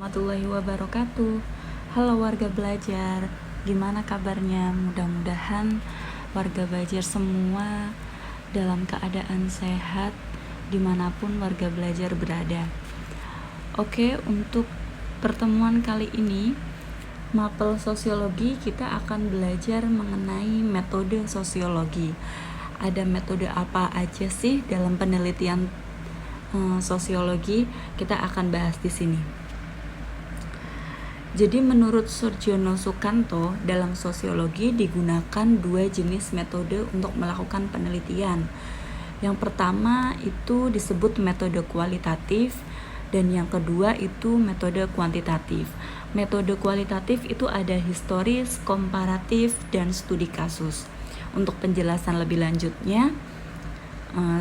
Warahmatullahi wabarakatuh. Halo warga belajar, gimana kabarnya? Mudah-mudahan warga belajar semua dalam keadaan sehat dimanapun warga belajar berada. Oke, untuk pertemuan kali ini mapel sosiologi kita akan belajar mengenai metode sosiologi. Ada metode apa aja sih dalam penelitian sosiologi? Kita akan bahas di sini. Jadi menurut Surjono Sukanto, dalam sosiologi digunakan dua jenis metode untuk melakukan penelitian. Yang pertama itu disebut metode kualitatif dan yang kedua itu metode kuantitatif. Metode kualitatif itu ada historis, komparatif, dan studi kasus. Untuk penjelasan lebih lanjutnya,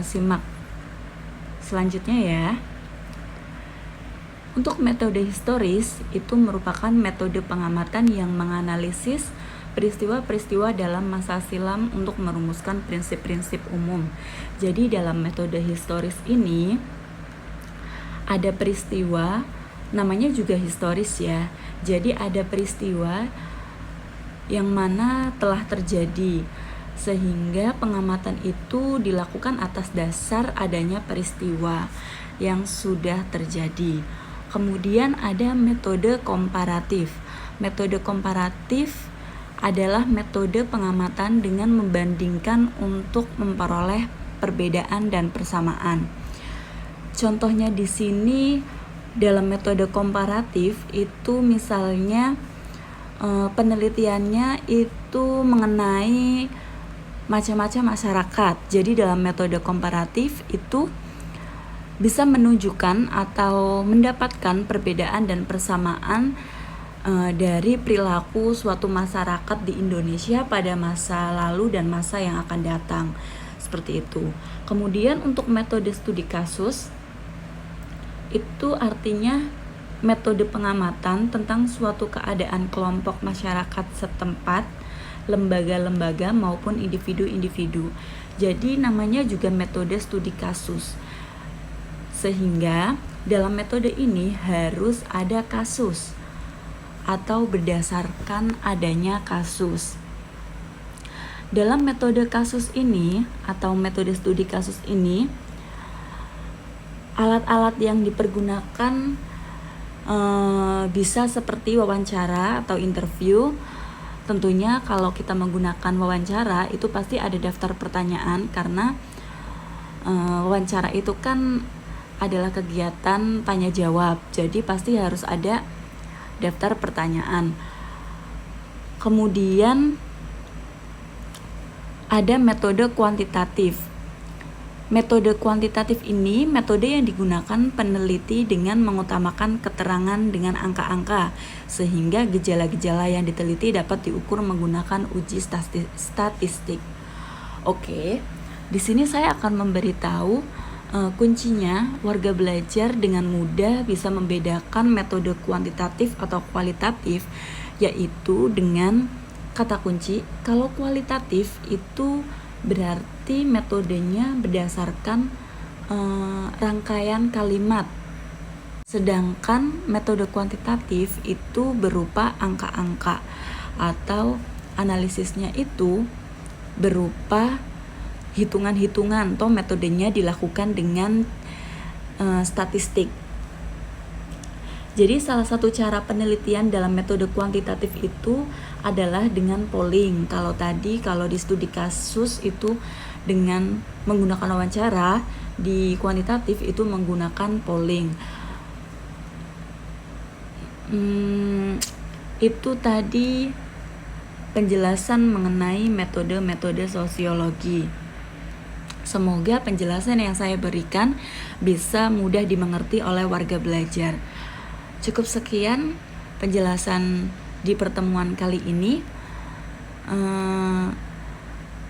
simak selanjutnya ya. Untuk metode historis, itu merupakan metode pengamatan yang menganalisis peristiwa-peristiwa dalam masa silam untuk merumuskan prinsip-prinsip umum. Jadi dalam metode historis ini, ada peristiwa, namanya juga historis ya. Jadi ada peristiwa yang mana telah terjadi, sehingga pengamatan itu dilakukan atas dasar adanya peristiwa yang sudah terjadi. Kemudian ada metode komparatif. Metode komparatif adalah metode pengamatan dengan membandingkan untuk memperoleh perbedaan dan persamaan. Contohnya di sini dalam metode komparatif itu misalnya penelitiannya itu mengenai macam-macam masyarakat. Jadi dalam metode komparatif itu bisa menunjukkan atau mendapatkan perbedaan dan persamaan dari perilaku suatu masyarakat di Indonesia pada masa lalu dan masa yang akan datang. Seperti itu. Kemudian untuk metode studi kasus, itu artinya metode pengamatan tentang suatu keadaan kelompok masyarakat setempat, lembaga-lembaga maupun individu-individu. Jadi namanya juga metode studi kasus. Sehingga dalam metode ini harus ada kasus atau berdasarkan adanya kasus. Dalam metode kasus ini atau metode studi kasus ini, alat-alat yang dipergunakan bisa seperti wawancara atau interview. Tentunya kalau kita menggunakan wawancara itu pasti ada daftar pertanyaan karena wawancara itu kan adalah kegiatan tanya jawab, jadi pasti harus ada daftar pertanyaan. Kemudian ada metode kuantitatif. Metode kuantitatif ini metode yang digunakan peneliti dengan mengutamakan keterangan dengan angka-angka, sehingga gejala-gejala yang diteliti dapat diukur menggunakan uji statistik. Oke, di sini saya akan memberitahu kuncinya warga belajar dengan mudah bisa membedakan metode kuantitatif atau kualitatif, yaitu dengan kata kunci. Kalau kualitatif itu berarti metodenya berdasarkan rangkaian kalimat, sedangkan metode kuantitatif itu berupa angka-angka atau analisisnya itu berupa hitungan-hitungan atau metodenya dilakukan dengan statistik. Jadi salah satu cara penelitian dalam metode kuantitatif itu adalah dengan polling. Kalau di studi kasus itu dengan menggunakan wawancara, di kuantitatif itu menggunakan polling. Itu tadi penjelasan mengenai metode-metode sosiologi. Semoga penjelasan yang saya berikan bisa mudah dimengerti oleh warga belajar. Cukup sekian penjelasan di pertemuan kali ini.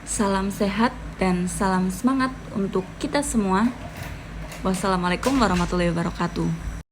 Salam sehat dan salam semangat untuk kita semua. Wassalamualaikum warahmatullahi wabarakatuh.